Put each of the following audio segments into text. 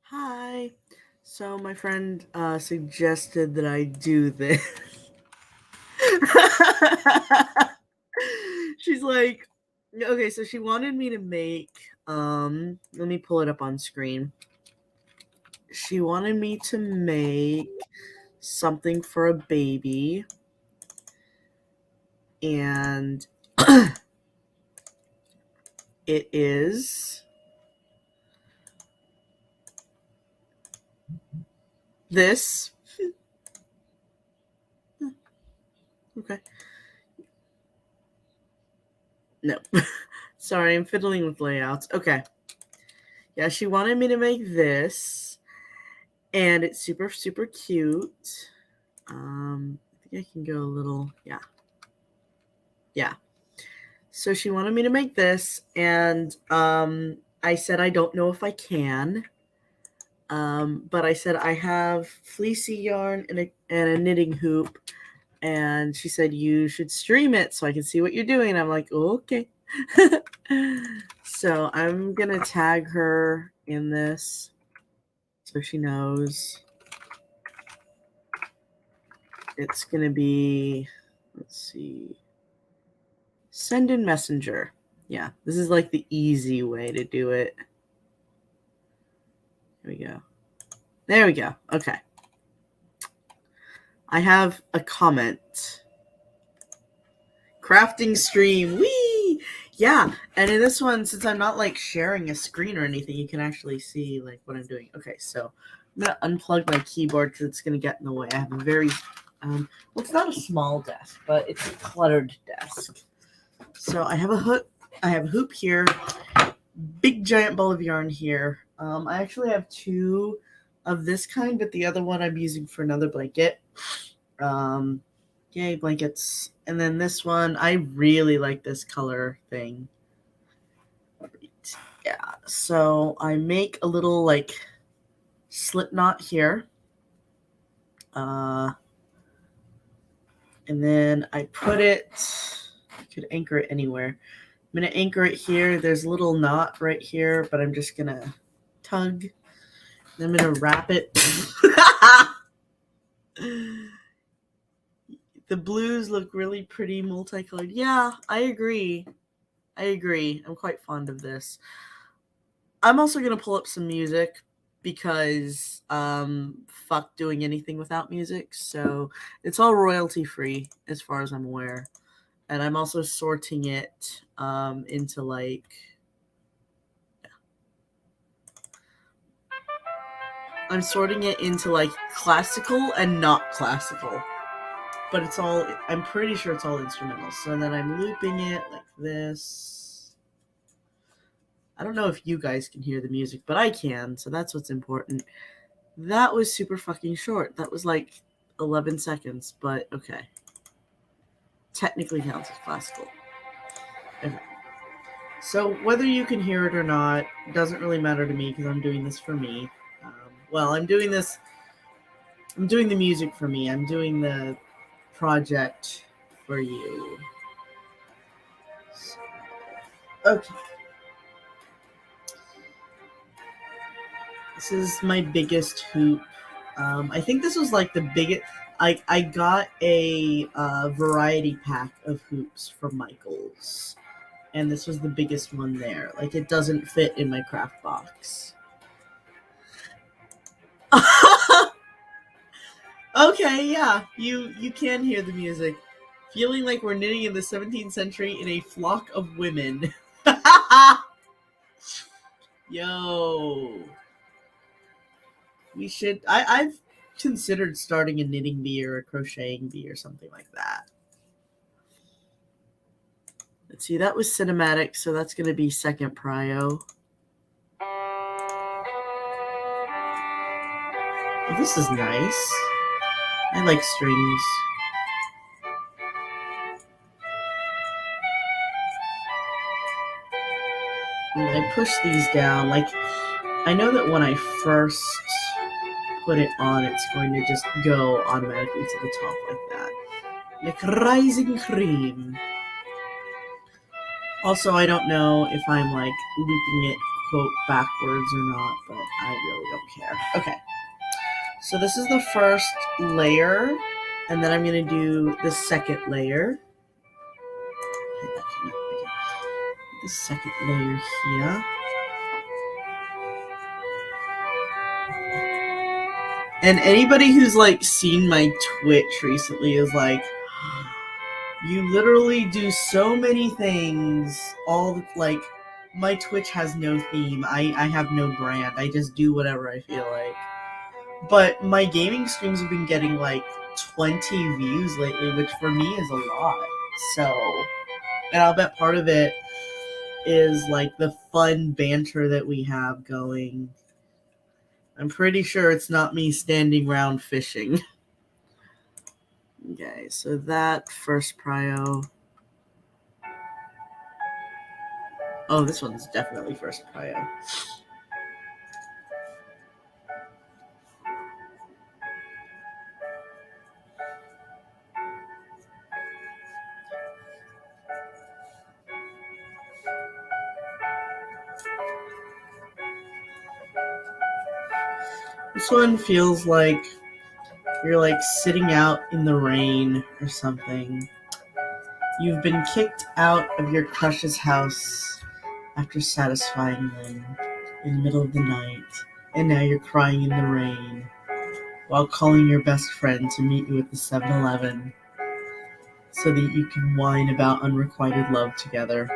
Hi. So my friend suggested that I do this. She's like, okay, so she wanted me to make, let me pull it up on screen. She wanted me to make something for a baby. And it is this. Okay. No. Sorry, I'm fiddling with layouts. Okay. Yeah, she wanted me to make this. And it's super, super cute. I think I can go a little, yeah. Yeah. So she wanted me to make this, and I said I don't know if I can. But I said I have fleecy yarn and a knitting hoop, and she said you should stream it so I can see what you're doing. I'm like, oh, okay. So I'm gonna tag her in this so she knows. It's gonna be, let's see, send in messenger. Yeah, this is like the easy way to do it. Here we go. There we go. Okay. I have a comment. Crafting stream. Whee! Yeah, and in this one, since I'm not like sharing a screen or anything, you can actually see like what I'm doing. Okay, so I'm gonna unplug my keyboard because it's gonna get in the way. I have a very well, it's not a small desk, but it's a cluttered desk. So I have a hook. I have a hoop here, big giant ball of yarn here. I actually have two of this kind, but the other one I'm using for another blanket. Yay, blankets. And then this one, I really like this color thing. Yeah, so I make a little like slip knot here. And then I put it, I could anchor it anywhere. I'm going to anchor it here. There's a little knot right here, but I'm just going to tug. I'm going to wrap it. The blues look really pretty multicolored. Yeah, I agree. I'm quite fond of this. I'm also going to pull up some music because fuck doing anything without music. So it's all royalty free as far as I'm aware. And I'm also sorting it into like, I'm sorting it into like classical and not classical. But it's all, I'm pretty sure it's all instrumental. So then I'm looping it like this. I don't know if you guys can hear the music, but I can, so that's what's important. That was super fucking short. That was like 11 seconds, but okay. Technically counts as classical. Okay. So whether you can hear it or not doesn't really matter to me because I'm doing this for me. I'm doing the music for me. I'm doing the project for you. So, okay. This is my biggest hoop. I think this was like the biggest. I got a variety pack of hoops from Michaels, and this was the biggest one there. Like it doesn't fit in my craft box. Okay, yeah, you can hear the music. Feeling like we're knitting in the 17th century in a flock of women. Yo. We should. I've considered starting a knitting bee or a crocheting bee or something like that. Let's see, that was cinematic, so that's going to be second prio. Oh, this is nice. I like strings. And I push these down. Like, I know that when I first put it on, it's going to just go automatically to the top like that. Like rising cream. Also, I don't know if I'm like looping it quote backwards or not, but I really don't care. Okay, so this is the first layer, and then I'm going to do the second layer. The second layer here. And anybody who's like seen my Twitch recently is like, you literally do so many things. All like, my Twitch has no theme. I have no brand. I just do whatever I feel like. But my gaming streams have been getting like 20 views lately, which for me is a lot. So, and I'll bet part of it is like the fun banter that we have going. I'm pretty sure it's not me standing around fishing. Okay, so that first prio. Oh, this one's definitely first prio. This one feels like you're like sitting out in the rain or something. You've been kicked out of your crush's house after satisfying them in the middle of the night, and now you're crying in the rain while calling your best friend to meet you at the 7-Eleven so that you can whine about unrequited love together.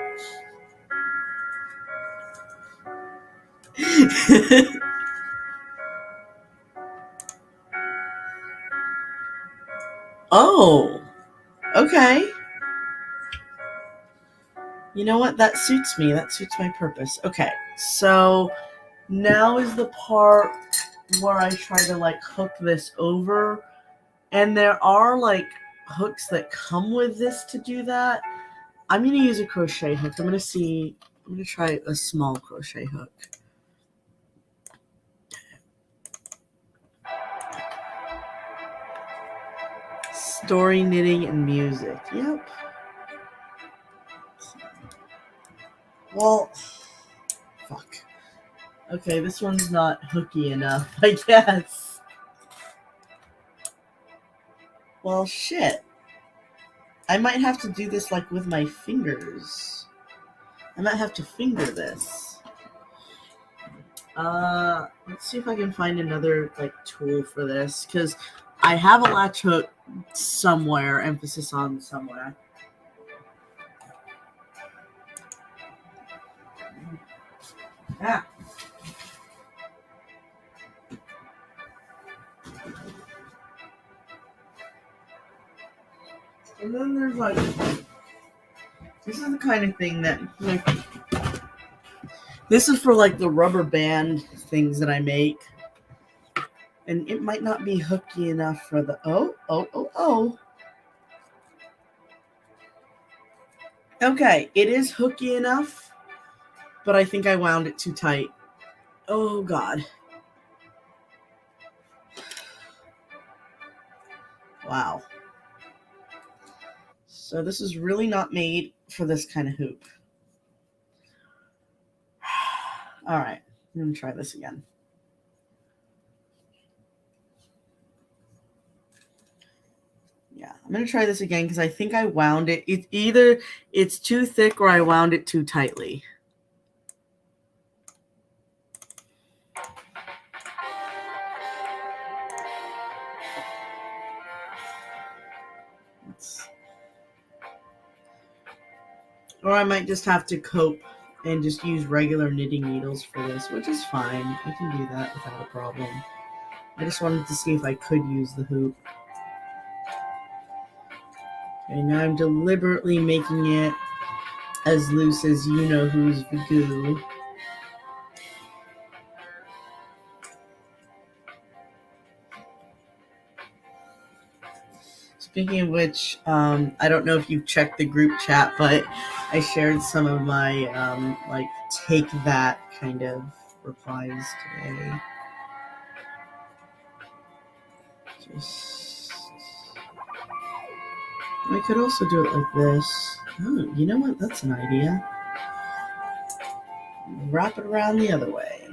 Oh, okay. You know what? That suits me. That suits my purpose. Okay, so now is the part where I try to like hook this over. And there are like hooks that come with this to do that. I'm going to use a crochet hook. I'm going to try a small crochet hook. Story, knitting, and music. Yep. Well, fuck. Okay, this one's not hooky enough, I guess. Well, shit. I might have to do this like with my fingers. I might have to finger this. Let's see if I can find another like tool for this, because I have a latch hook somewhere, emphasis on somewhere. Ah. And then there's like, this is the kind of thing that, like, this is for like the rubber band things that I make. And it might not be hooky enough for the, oh. Okay, it is hooky enough, but I think I wound it too tight. Oh, God. Wow. So this is really not made for this kind of hoop. All right, I'm going to try this again. Yeah, I'm going to try this again because I think I wound it. It's either it's too thick or I wound it too tightly. Or I might just have to cope and just use regular knitting needles for this, which is fine. I can do that without a problem. I just wanted to see if I could use the hoop. Okay, now I'm deliberately making it as loose as you-know-who's goo. Speaking of which, I don't know if you've checked the group chat, but I shared some of my, like, take that kind of replies today. I could also do it like this. Oh, you know what? That's an idea. wrap it around the other way.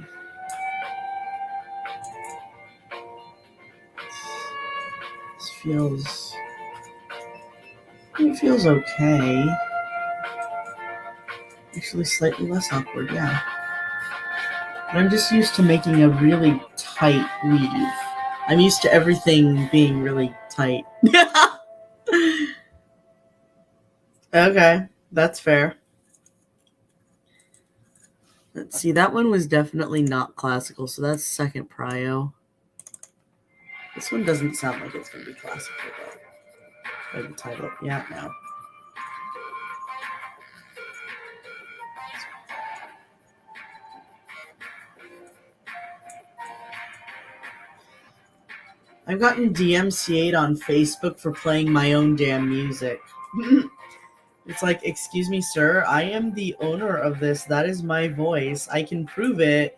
It feels okay. Actually, slightly less awkward, yeah. But I'm just used to making a really tight weave. I'm used to everything being really tight. Okay, that's fair. Let's see, that one was definitely not classical, so that's second prio. This one doesn't sound like it's going to be classical, though. By the title. Yeah, no. I've gotten DMCA'd on Facebook for playing my own damn music. It's like, excuse me, sir, I am the owner of this. That is my voice. I can prove it.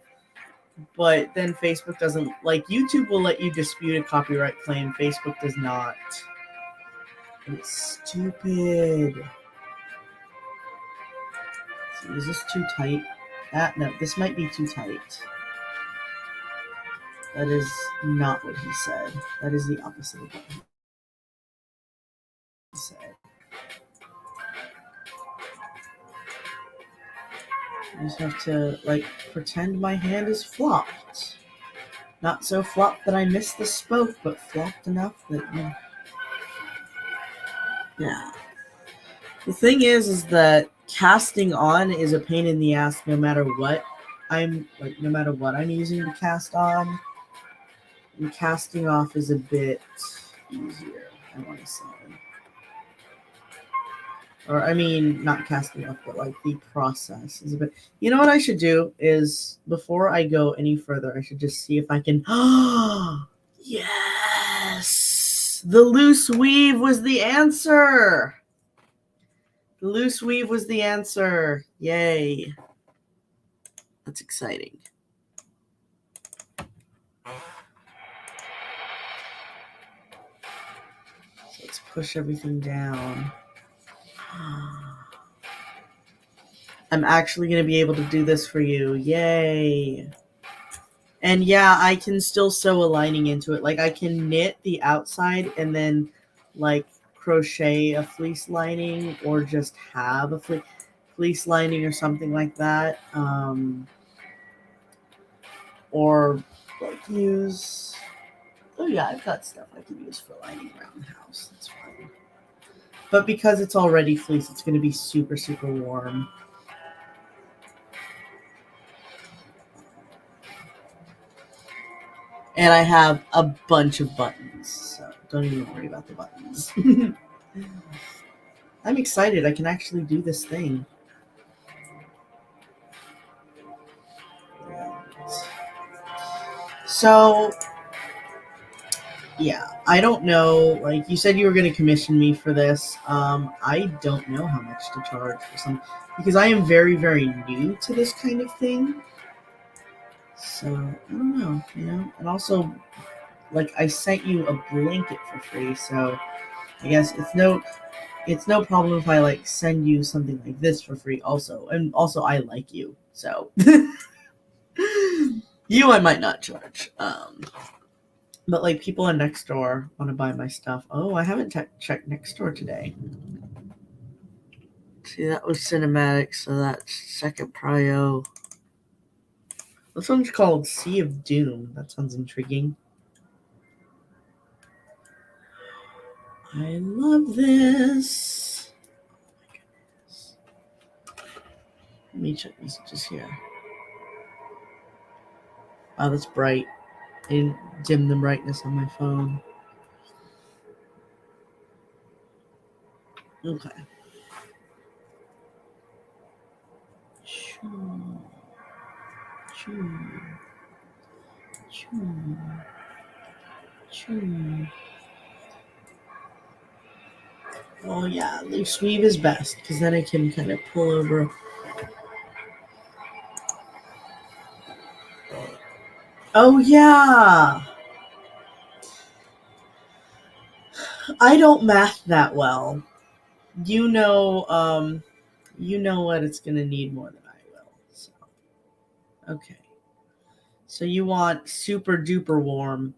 But then Facebook doesn't, like, YouTube will let you dispute a copyright claim. Facebook does not. And it's stupid. So is this too tight? No, this might be too tight. That is not what he said. That is the opposite of what he said. I just have to, like, pretend my hand is flopped. Not so flopped that I missed the spoke, but flopped enough that, yeah. The thing is that casting on is a pain in the ass no matter what no matter what I'm using to cast on. And casting off is a bit easier, I want to say. Or, I mean, not casting off, but like the process is a bit. You know what I should do is, before I go any further, I should just see if I can. Yes! The loose weave was the answer! The loose weave was the answer. Yay. That's exciting. So let's push everything down. I'm actually going to be able to do this for you. Yay. And yeah, I can still sew a lining into it. Like, I can knit the outside and then, like, crochet a fleece lining, or just have a fleece lining or something like that. Or, like, use... Oh yeah, I've got stuff I can use for lining around the house. That's fine. But because it's already fleece, it's going to be super, super warm. And I have a bunch of buttons, so don't even worry about the buttons. I'm excited. I can actually do this thing. So, yeah, I don't know. Like, you said you were going to commission me for this. I don't know how much to charge for some, because I am very, very new to this kind of thing. So, I don't know, And also, like, I sent you a blanket for free, so I guess it's no problem if I, like, send you something like this for free also. And also, I like you, so you I might not charge. But, like, people on Nextdoor want to buy my stuff. Oh, I haven't checked Nextdoor today. See, that was cinematic, so that's second prio. This one's called Sea of Doom. That sounds intriguing. I love this. Oh my goodness. Let me check messages here. Oh, that's bright. I didn't dim the brightness on my phone. Okay. Choo. Choo. Choo. Choo. Oh yeah, loose weave is best, because then I can kind of pull over. Oh yeah! I don't math that well. You know what it's gonna need more than I will. So. Okay. So you want super duper warm.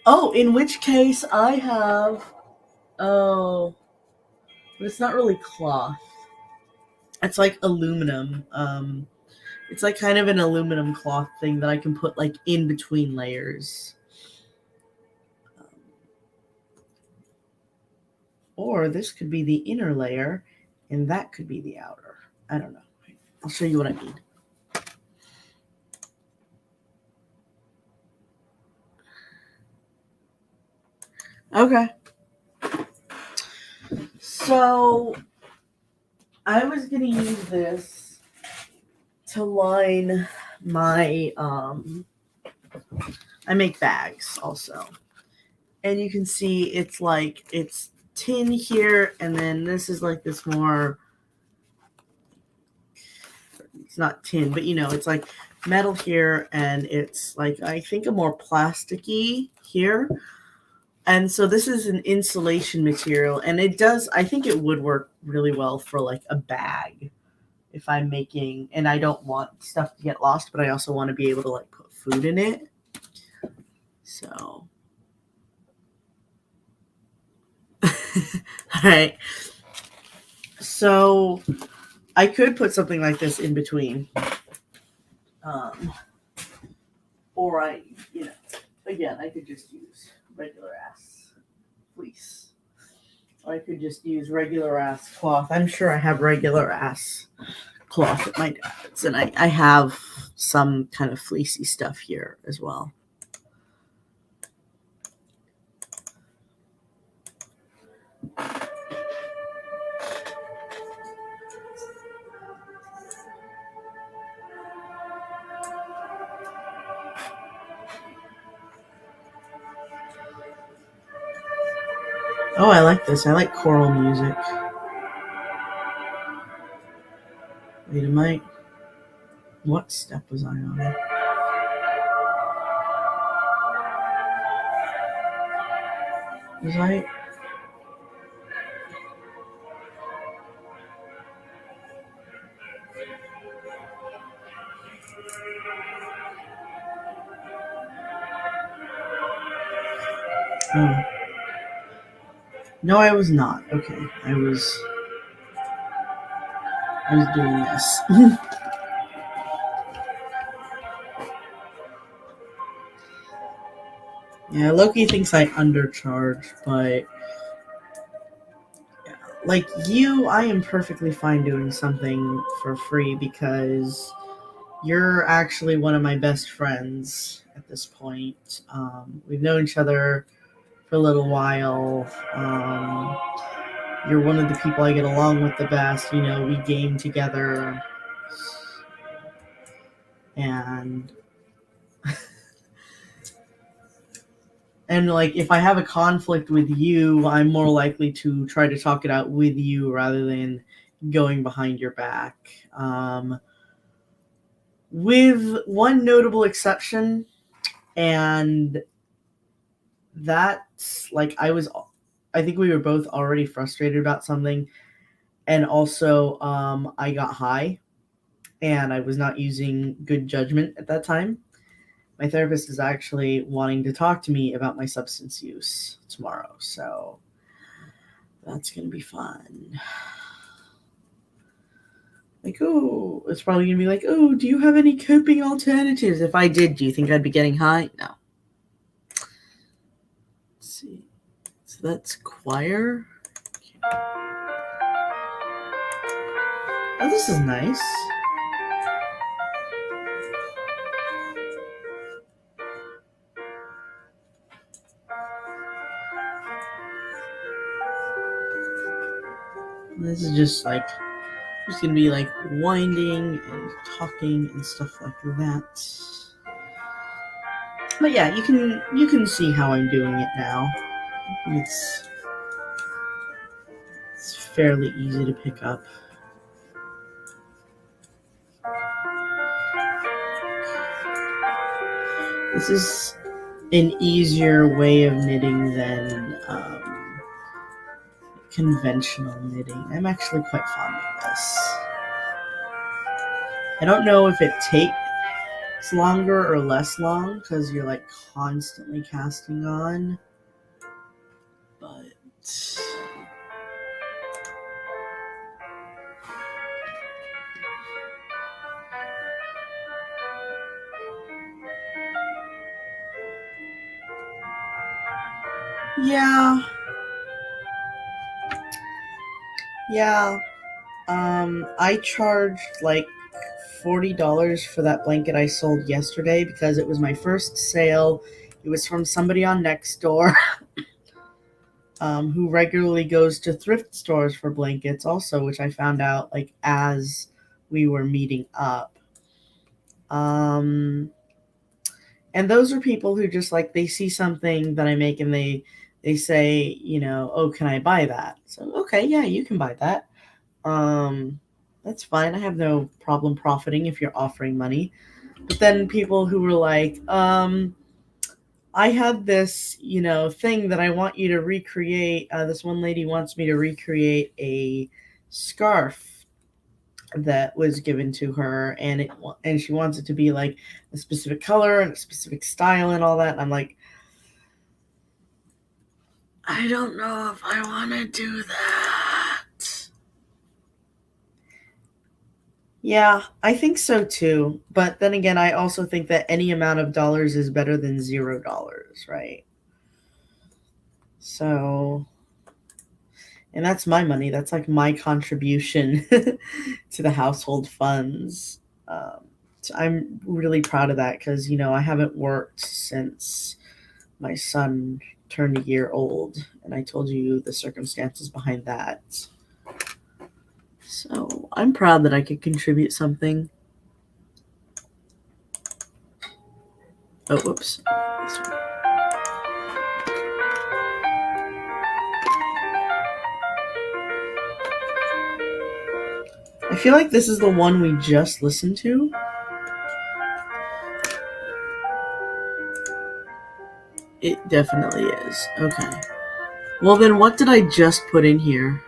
Oh, in which case I have. Oh, but it's not really cloth. It's like aluminum. It's like kind of an aluminum cloth thing that I can put like in between layers. Or this could be the inner layer, and that could be the outer. I don't know. I'll show you what I mean. Okay. So I was gonna use this to line my I make bags also. And you can see it's like it's tin here, and then this is like this more, it's not tin, but it's like metal here, and it's like I think a more plasticky here. And so this is an insulation material, and I think it would work really well for like a bag if I'm making, and I don't want stuff to get lost, but I also want to be able to like put food in it. So, all right. So I could put something like this in between. Or again, I could just use regular ass fleece. Or I could just use regular ass cloth. I'm sure I have regular ass cloth at my dad's, and I have some kind of fleecy stuff here as well. Oh, I like this. I like choral music. Wait, what step was I on? Was I? Oh. No, I was not. Okay. I was doing this. Yeah, Loki thinks I undercharge, but like you, I am perfectly fine doing something for free because you're actually one of my best friends at this point. We've known each other for a little while. You're one of the people I get along with the best. We game together. And like if I have a conflict with you, I'm more likely to try to talk it out with you rather than going behind your back. With one notable exception, and that's like I think we were both already frustrated about something, and also I got high and I was not using good judgment at that time. My therapist is actually wanting to talk to me about my substance use tomorrow, so that's gonna be fun. Like, oh, it's probably gonna be like, oh, do you have any coping alternatives? If I did, do you think I'd be getting high? No. Let's see. So that's choir. Okay. Oh, this is nice. This is just gonna be like winding and talking and stuff like that. But yeah, you can see how I'm doing it now. It's fairly easy to pick up. This is an easier way of knitting than conventional knitting. I'm actually quite fond of this. I don't know if it lasts longer or less long because you're like constantly casting on. But yeah, yeah. I charged like $40 for that blanket I sold yesterday because it was my first sale. It was from somebody on Nextdoor who regularly goes to thrift stores for blankets, also, which I found out like as we were meeting up. And those are people who just like they see something that I make and they say, oh, can I buy that? So okay, yeah, you can buy that. That's fine. I have no problem profiting if you're offering money. But then people who were like, I had this, thing that I want you to recreate. This one lady wants me to recreate a scarf that was given to her, and she wants it to be like a specific color and a specific style and all that. And I'm like, I don't know if I want to do that. Yeah, I think so too. But then again, I also think that any amount of dollars is better than $0, right? So, and that's my money. That's like my contribution to the household funds. So I'm really proud of that because, I haven't worked since my son turned a year old. And I told you the circumstances behind that. So I'm proud that I could contribute something. Oh, whoops. I feel like this is the one we just listened to. It definitely is. Okay. Well, then what did I just put in here?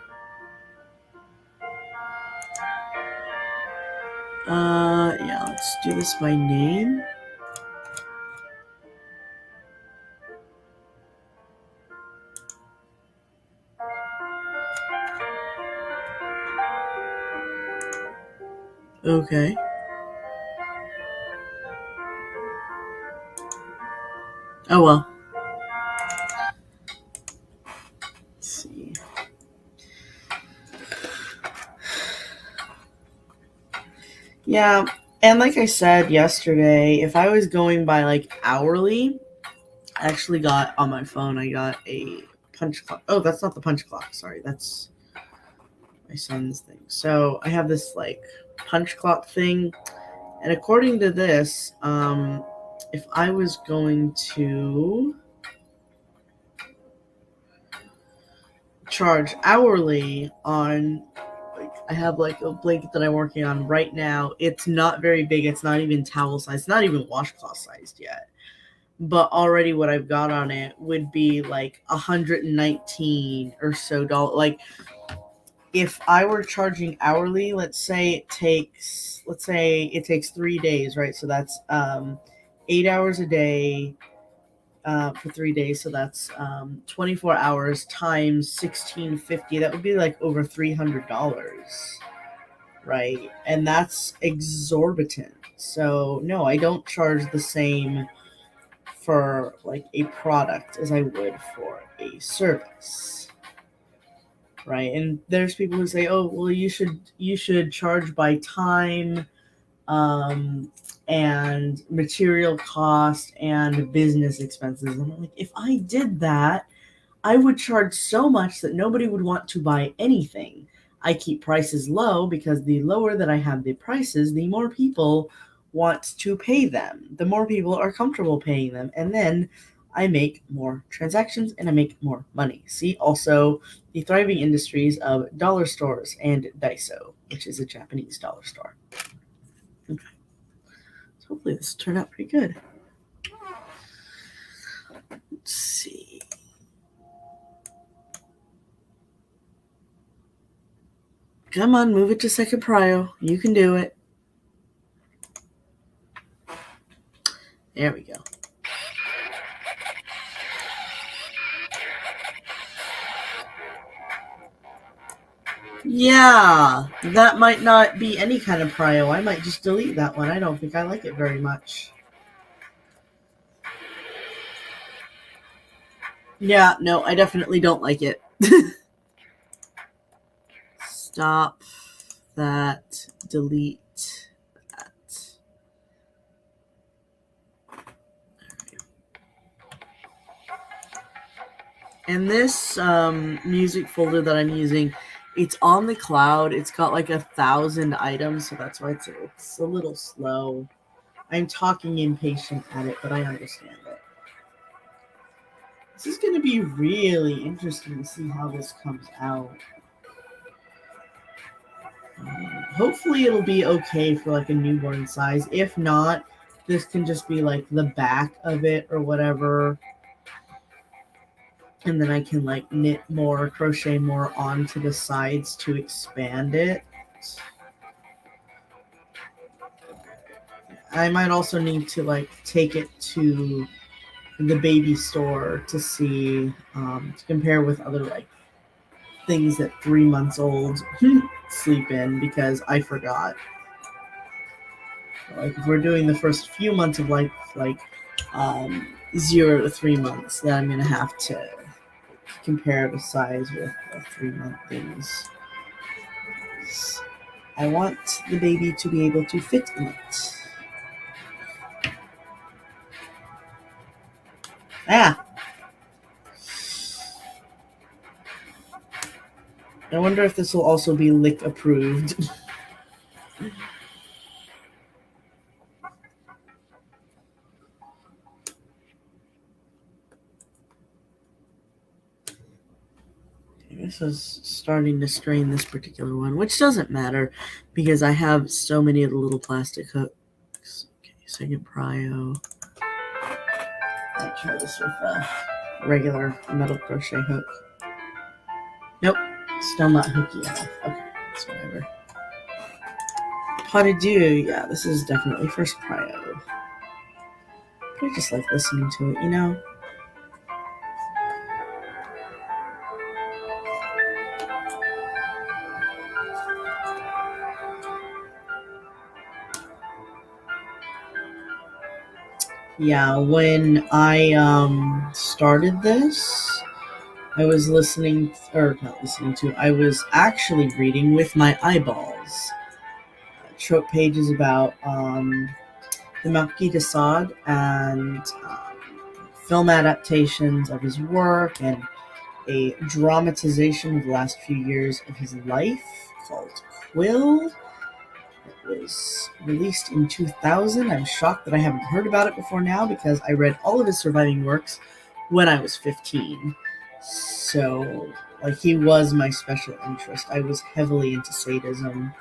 Yeah, let's do this by name. Okay. Oh well. Let's see. Yeah, and like I said yesterday, if I was going by like hourly, I actually got on my phone, I got a punch clock. Oh, that's not the punch clock. Sorry, that's my son's thing. So I have this like punch clock thing, and according to this, if I was going to charge hourly on, like, I have like a blanket that I'm working on right now. It's not very big. It's not even towel sized. It's not even washcloth sized yet. But already what I've got on it would be like 119 or so dollars. Like if I were charging hourly, let's say it takes 3 days, right? So that's 8 hours a day for 3 days. So that's 24 hours times 1650. That would be like over $300, right? And that's exorbitant. So no, I don't charge the same for like a product as I would for a service, right? And there's people who say, oh well, you should charge by time, and material cost and business expenses. And I'm like, if I did that, I would charge so much that nobody would want to buy anything. I keep prices low because the lower that I have the prices, the more people want to pay them. The more people are comfortable paying them. And then I make more transactions and I make more money. See also the thriving industries of dollar stores and Daiso, which is a Japanese dollar store. Okay. So hopefully this will turn out pretty good. Let's see. Come on, move it to second prio. You can do it. There we go. Yeah, that might not be any kind of prio. I might just delete that one. I don't think I like it very much. Yeah, no, I definitely don't like it. Stop that. Delete that. And this music folder that I'm using, it's on the cloud. It's got like 1,000 items, so that's why it's a little slow. I'm talking impatient at it, but I understand it. This is going to be really interesting to see how this comes out. Hopefully it'll be okay for like a newborn size. If not, this can just be like the back of it or whatever. And then I can like knit more, crochet more onto the sides to expand it. I might also need to like take it to the baby store to see, to compare with other like things that 3 months old sleep in, because I forgot. Like if we're doing the first few months of life, like 0 to 3 months, then I'm gonna have to compare the size with the 3-month things. I want the baby to be able to fit in it. Ah! I wonder if this will also be lick approved. This is starting to strain this particular one, which doesn't matter because I have so many of the little plastic hooks. Okay, second prio. I'll try this with a regular metal crochet hook. Nope, still not hooky enough. Okay, it's whatever. How to do? Yeah, this is definitely first prio. But I just like listening to it, you know? Yeah, when I started this, I was listening, or not listening to, I was actually reading with my eyeballs. Trope pages about the Marquis de Sade and film adaptations of his work and a dramatization of the last few years of his life called Quill. It was released in 2000. I'm shocked that I haven't heard about it before now because I read all of his surviving works when I was 15. So, like, he was my special interest. I was heavily into sadism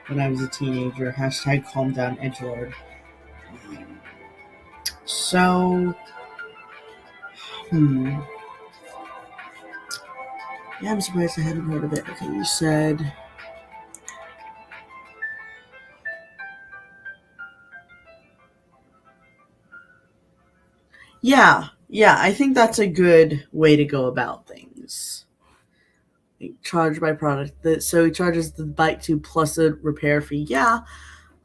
when I was a teenager. Hashtag calm down, edgelord. So, yeah, I'm surprised I hadn't heard of it. Okay, you said... Yeah, I think that's a good way to go about things. Charge by product. So he charges the bike to plus a repair fee. Yeah.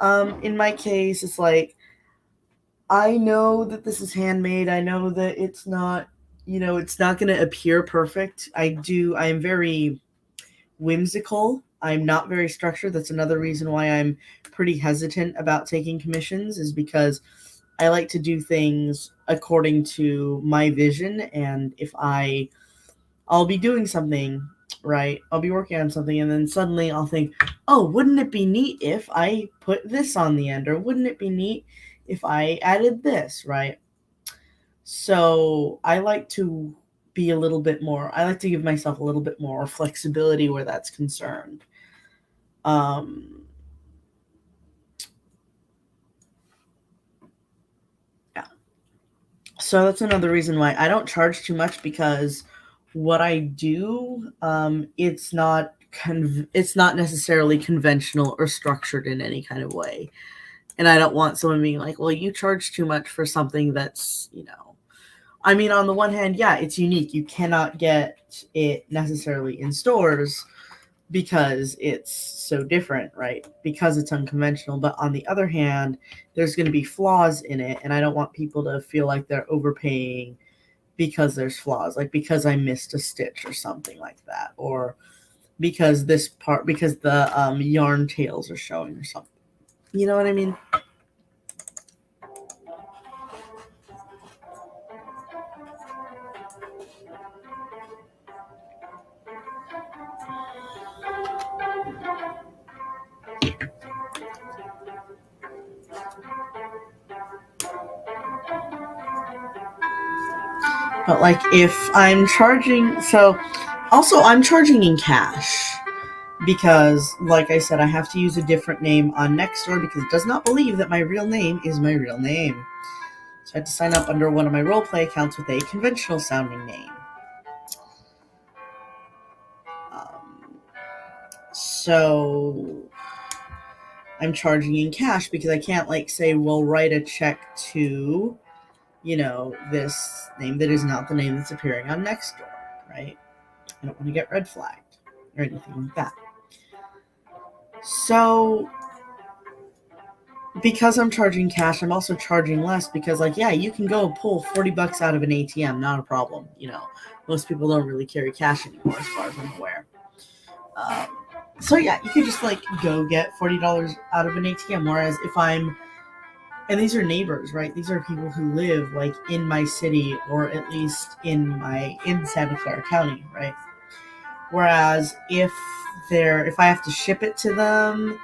In my case, it's like, I know that this is handmade. I know that it's not, it's not going to appear perfect. I am very whimsical. I'm not very structured. That's another reason why I'm pretty hesitant about taking commissions, is because I like to do things according to my vision. And if I'll be doing something, right? I'll be working on something, and then suddenly I'll think, oh, wouldn't it be neat if I put this on the end? Or wouldn't it be neat if I added this, right? So I like to be a little bit more, I like to give myself a little bit more flexibility where that's concerned. Yeah. So that's another reason why I don't charge too much, because what I do, it's not necessarily conventional or structured in any kind of way. And I don't want someone being like, well, you charge too much for something that's, I mean, on the one hand, yeah, it's unique. You cannot get it necessarily in stores because it's so different, right? Because it's unconventional. But on the other hand, there's going to be flaws in it. And I don't want people to feel like they're overpaying because there's flaws, like because I missed a stitch or something like that. Or because because the yarn tails are showing or something. You know what I mean? But like if I'm charging, so also I'm charging in cash because, like I said, I have to use a different name on Nextdoor because it does not believe that my real name is my real name. So I had to sign up under one of my roleplay accounts with a conventional sounding name. So I'm charging in cash because I can't like say, well, write a check to, this name that is not the name that's appearing on Nextdoor, right? I don't want to get red flagged or anything like that. So because I'm charging cash, I'm also charging less because, like, yeah, you can go pull $40 out of an ATM, not a problem. Most people don't really carry cash anymore, as far as I'm aware. So yeah, you could just like go get $40 out of an ATM. Whereas if and these are neighbors, right? These are people who live like in my city or at least in Santa Clara County, right? Whereas if I have to ship it to them,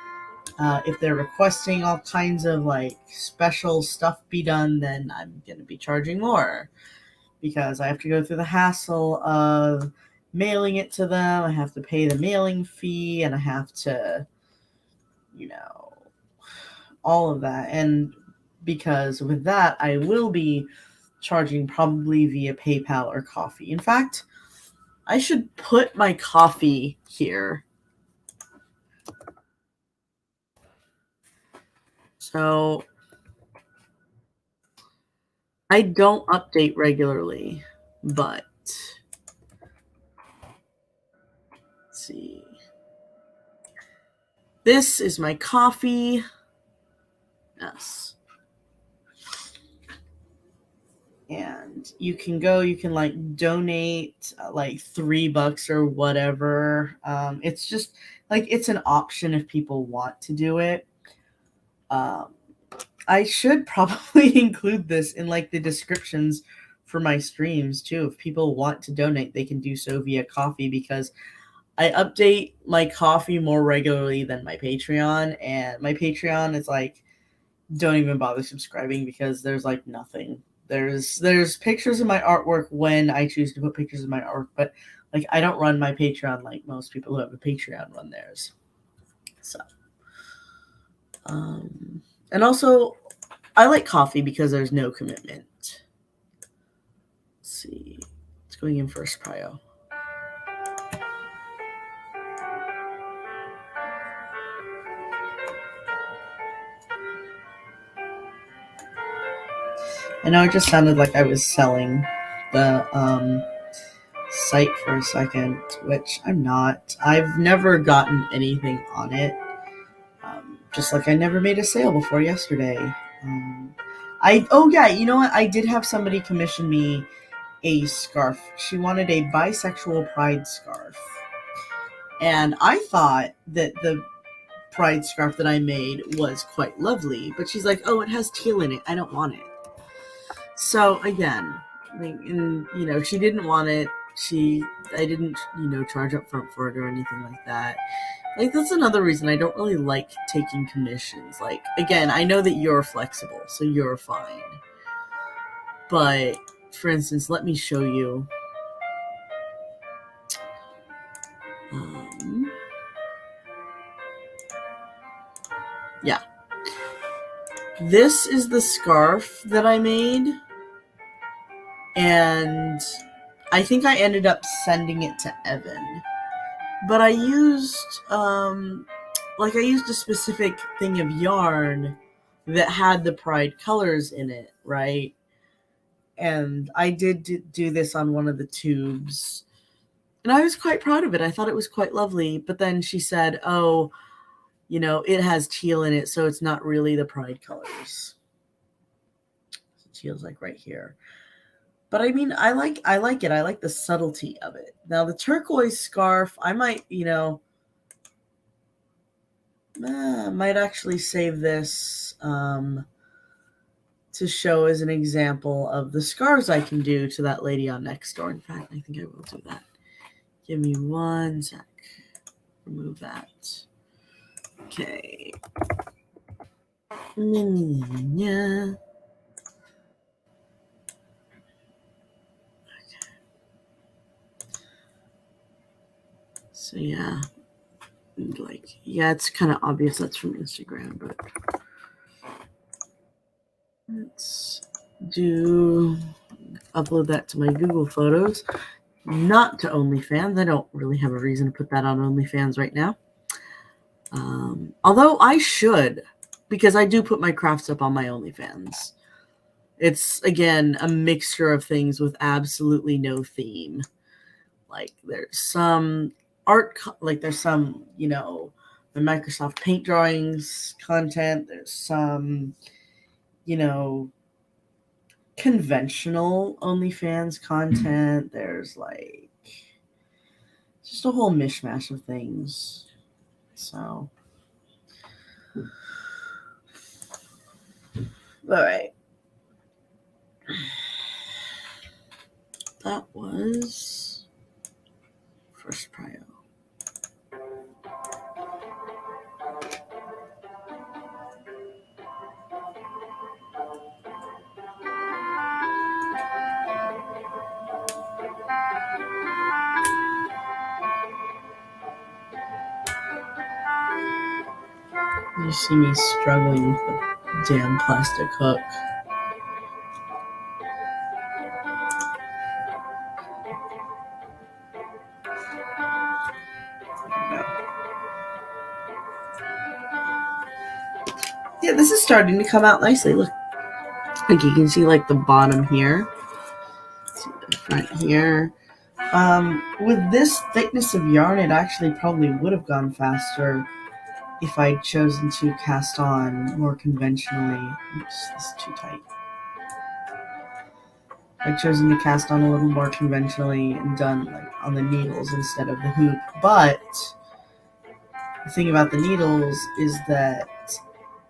if they're requesting all kinds of like special stuff be done, then I'm going to be charging more because I have to go through the hassle of mailing it to them. I have to pay the mailing fee and I have to, all of that. And because with that, I will be charging probably via PayPal or Coffee. In fact, I should put my Coffee here. So I don't update regularly, but let's see. This is my Coffee. Yes. And you can like donate like $3 or whatever. It's just like, it's an option if people want to do it. I should probably include this in like the descriptions for my streams too. If people want to donate, they can do so via Coffee because I update my Coffee more regularly than my Patreon, and my Patreon is like, don't even bother subscribing because there's like nothing. There's pictures of my artwork when I choose to put pictures of my artwork, but like I don't run my Patreon like most people who have a Patreon run theirs. So, and also I like Coffee because there's no commitment. Let's see, it's going in first prio. I know it just sounded like I was selling the site for a second, which I'm not. I've never gotten anything on it. Just like I never made a sale before yesterday. Oh yeah, you know what? I did have somebody commission me a scarf. She wanted a bisexual pride scarf. And I thought that the pride scarf that I made was quite lovely, but she's like, oh, it has teal in it. I don't want it. So again, she didn't want it. I didn't, charge up front for it or anything like that. Like, that's another reason I don't really like taking commissions. Like, again, I know that you're flexible, so you're fine. But, for instance, let me show you. Yeah. This is the scarf that I made. And I think I ended up sending it to Evan. But I used, I used a specific thing of yarn that had the Pride colors in it, right? And I did do this on one of the tubes. And I was quite proud of it. I thought it was quite lovely. But then she said, oh, it has teal in it, so it's not really the Pride colors. Teal's like right here. But I mean, I like it. I like the subtlety of it. Now the turquoise scarf, I might, might actually save this to show as an example of the scarves I can do to that lady on Nextdoor. In fact, I think I will do that. Give me one sec. Remove that. Okay. Okay. So yeah, it's kind of obvious that's from Instagram, but let's upload that to my Google Photos, not to OnlyFans. I don't really have a reason to put that on OnlyFans right now. Although I should, because I do put my crafts up on my OnlyFans. It's, again, a mixture of things with absolutely no theme. Like, there's some art, there's some, the Microsoft Paint drawings content. There's some, conventional OnlyFans content. There's, just a whole mishmash of things. So, all right. That was first prio. You see me struggling with the damn plastic hook. Yeah, this is starting to come out nicely. Look, like you can see, the bottom here, see the front here. With this thickness of yarn, it actually probably would have gone faster if I'd chosen to cast on more conventionally. Oops, this is too tight. I'd chosen to cast on a little more conventionally and done on the needles instead of the hoop. But the thing about the needles is that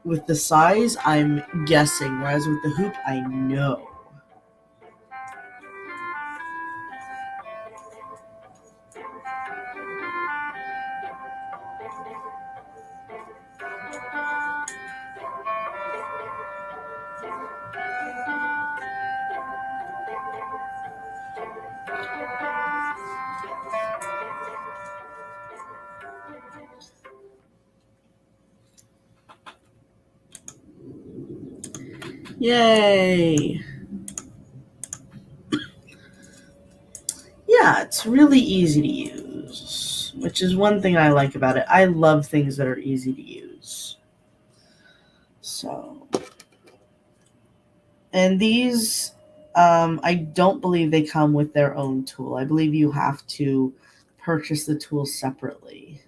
with the size, I'm guessing, whereas with the hoop, I know. Yay! Yeah, it's really easy to use, which is one thing I like about it. I love things that are easy to use. So, and these, I don't believe they come with their own tool. I believe you have to purchase the tool separately.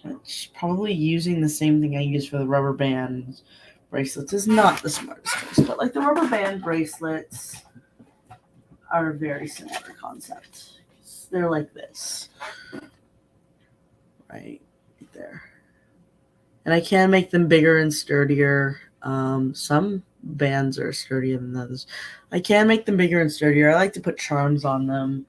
Which probably using the same thing I use for the rubber band bracelets is not the smartest choice, but the rubber band bracelets are a very similar concept. They're like this, right there, and I can make them bigger and sturdier. Some bands are sturdier than others. I can make them bigger and sturdier. I like to put charms on them.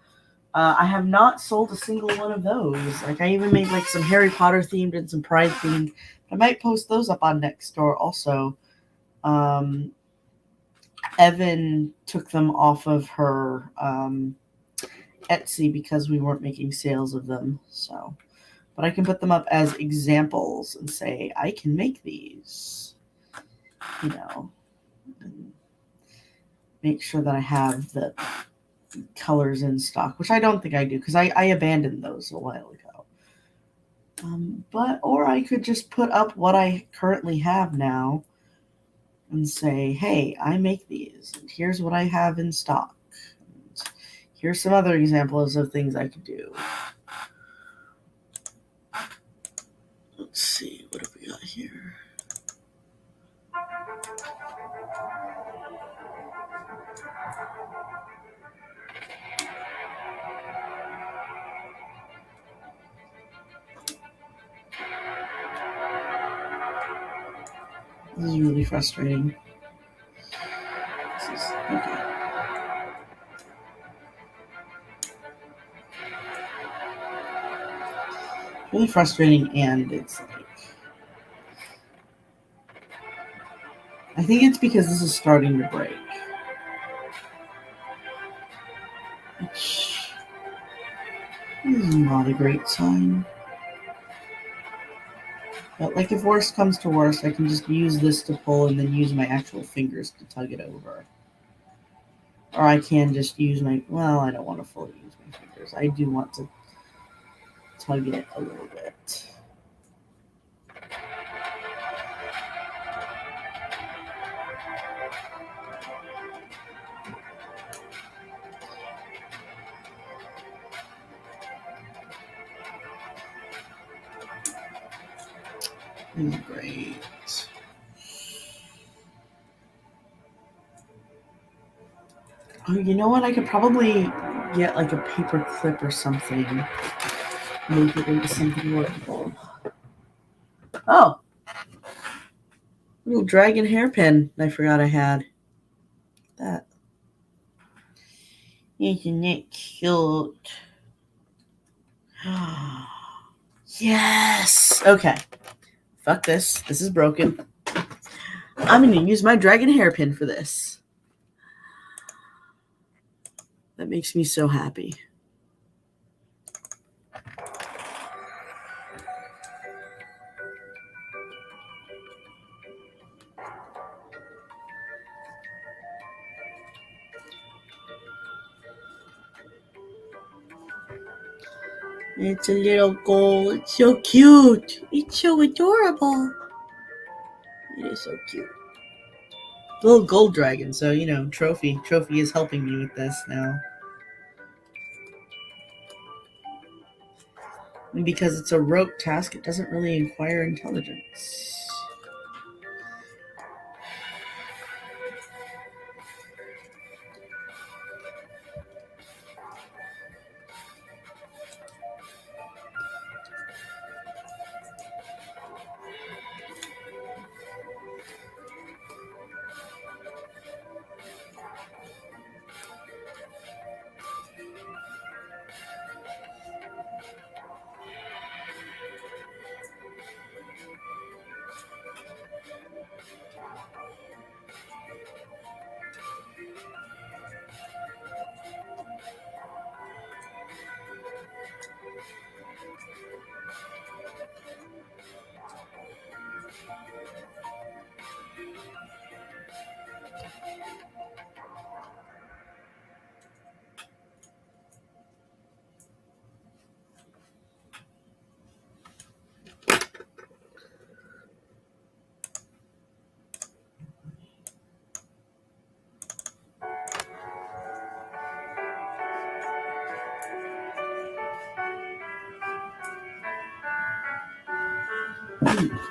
I have not sold a single one of those. I even made some Harry Potter themed and some Pride themed. I might post those up on Nextdoor also. Evan took them off of her Etsy because we weren't making sales of them. So, but I can put them up as examples and say, I can make these, and make sure that I have the colors in stock, which I don't think I do because I abandoned those a while ago. Or I could just put up what I currently have now and say, hey, I make these, and here's what I have in stock. And here's some other examples of things I could do. Let's see, what have we got here? This is really frustrating. Okay. Really frustrating, and it's like, I think it's because this is starting to break. Which is not a great sign. But like if worst comes to worst, I can just use this to pull and then use my actual fingers to tug it over. Or I can just use my, well, I don't want to fully use my fingers. I do want to tug it a little bit. Great. Oh, you know what? I could probably get like a paper clip or something. Make it into something workable. Oh! Little dragon hairpin I forgot I had. That. Isn't it cute? Yes! Okay. Fuck this. This is broken. I'm going to use my dragon hairpin for this. That makes me so happy. It's a little gold. It's so cute. It's so adorable. It is so cute. Little gold dragon. So, you know, Trophy. Trophy is helping me with this now. And because it's a rote task, it doesn't really require intelligence.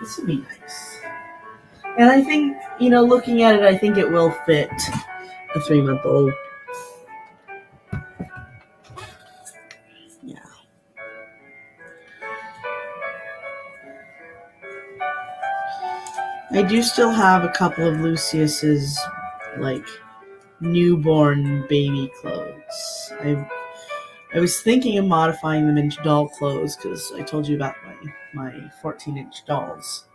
This would be nice. And I think, you know, looking at it, I think it will fit a 3-month-old. Yeah. I do still have a couple of Lucius's, like, newborn baby clothes. I was thinking of modifying them into doll clothes because I told you about my 14-inch dolls.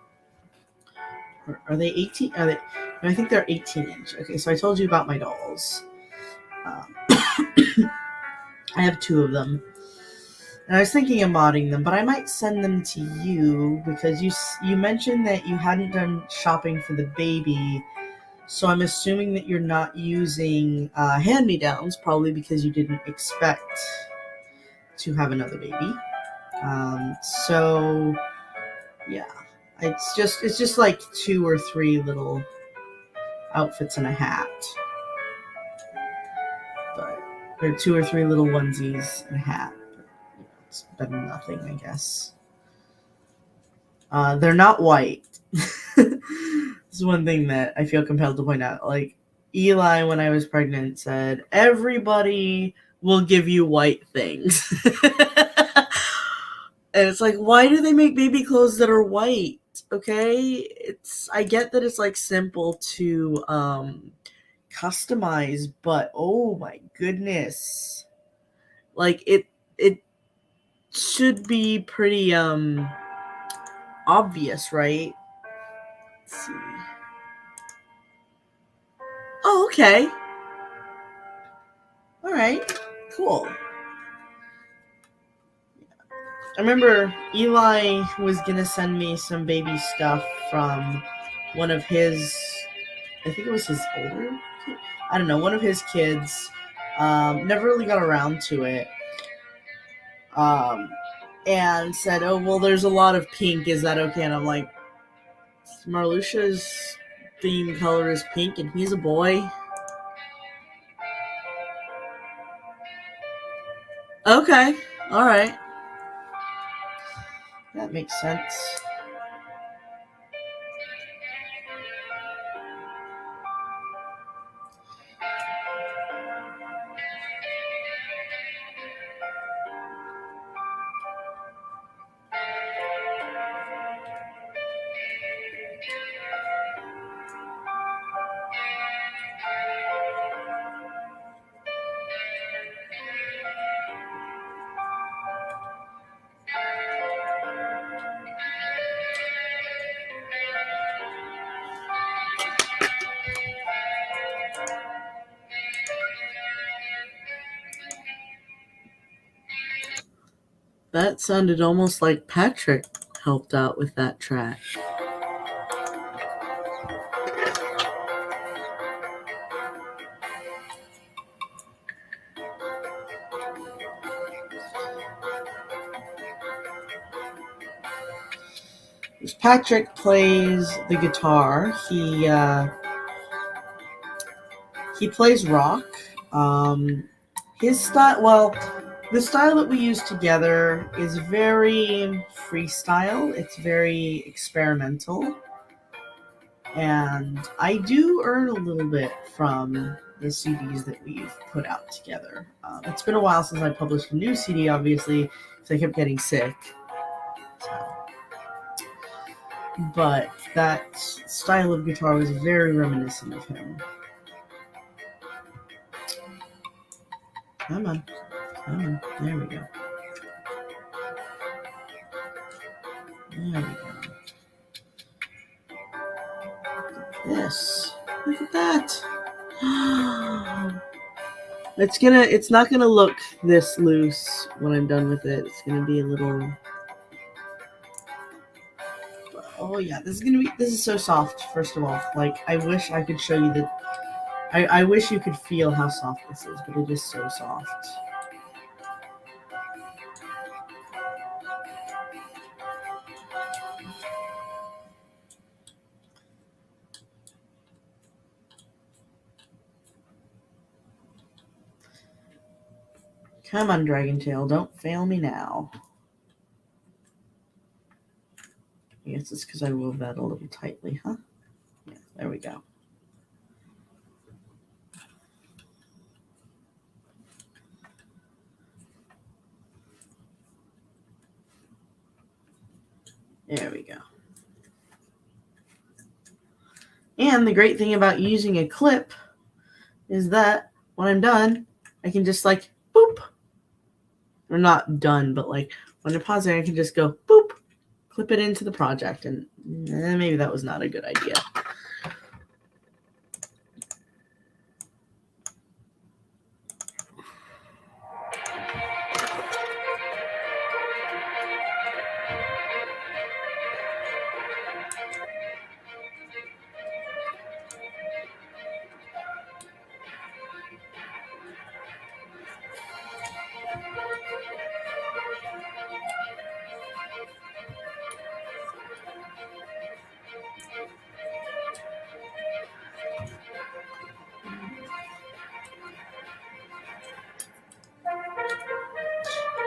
Are they 18? Are they? I think they're 18-inch. Okay, so I told you about my dolls. I have 2 of them. And I was thinking of modding them, but I might send them to you because you mentioned that you hadn't done shopping for the baby. So I'm assuming that you're not using hand-me-downs, probably because you didn't expect to have another baby. So yeah, it's just like 2 or 3 little outfits and a hat, but there are 2 or 3 little onesies and a hat. But, it's better than nothing, I guess. They're not white. This is one thing that I feel compelled to point out. Like, Eli, when I was pregnant, said, everybody will give you white things. And it's like, why do they make baby clothes that are white? Okay? I get that it's like simple to customize, but oh my goodness. Like it should be pretty obvious, right? Let's see. Oh, okay. All right. Cool. I remember Eli was gonna send me some baby stuff from one of his, I think it was his older kid? I don't know, one of his kids. Never really got around to it. And said, oh, well, there's a lot of pink. Is that okay? And I'm like, Marluxia's theme color is pink, and he's a boy. Okay. All right. That makes sense. That sounded almost like Patrick helped out with that track. Patrick plays the guitar. He plays rock. His style, well, the style that we use together is very freestyle. It's very experimental. And I do earn a little bit from the CDs that we've put out together. It's been a while since I published a new CD, obviously, because I kept getting sick. But that style of guitar was very reminiscent of him. Come on. There we go. There we go. Yes. Look at that. It's not gonna look this loose when I'm done with it. It's gonna be a little. Oh yeah, this is so soft. First of all, like, I wish I could show you the. I wish you could feel how soft this is, but it is so soft. Come on, Dragon Tail, don't fail me now. I guess it's because I wove that a little tightly, huh? Yeah, there we go. There we go. And the great thing about using a clip is that when I'm done, I can just like boop. Or not done, but like when I'm pausing, I can just go boop, clip it into the project, and maybe that was not a good idea.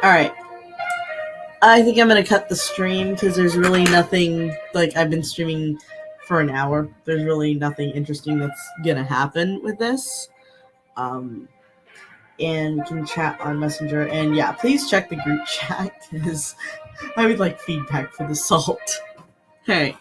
Alright. I think I'm gonna cut the stream because there's really nothing, like, I've been streaming for an hour. There's really nothing interesting that's gonna happen with this. And we can chat on Messenger. And yeah, please check the group chat because I would like feedback for the salt. Alright.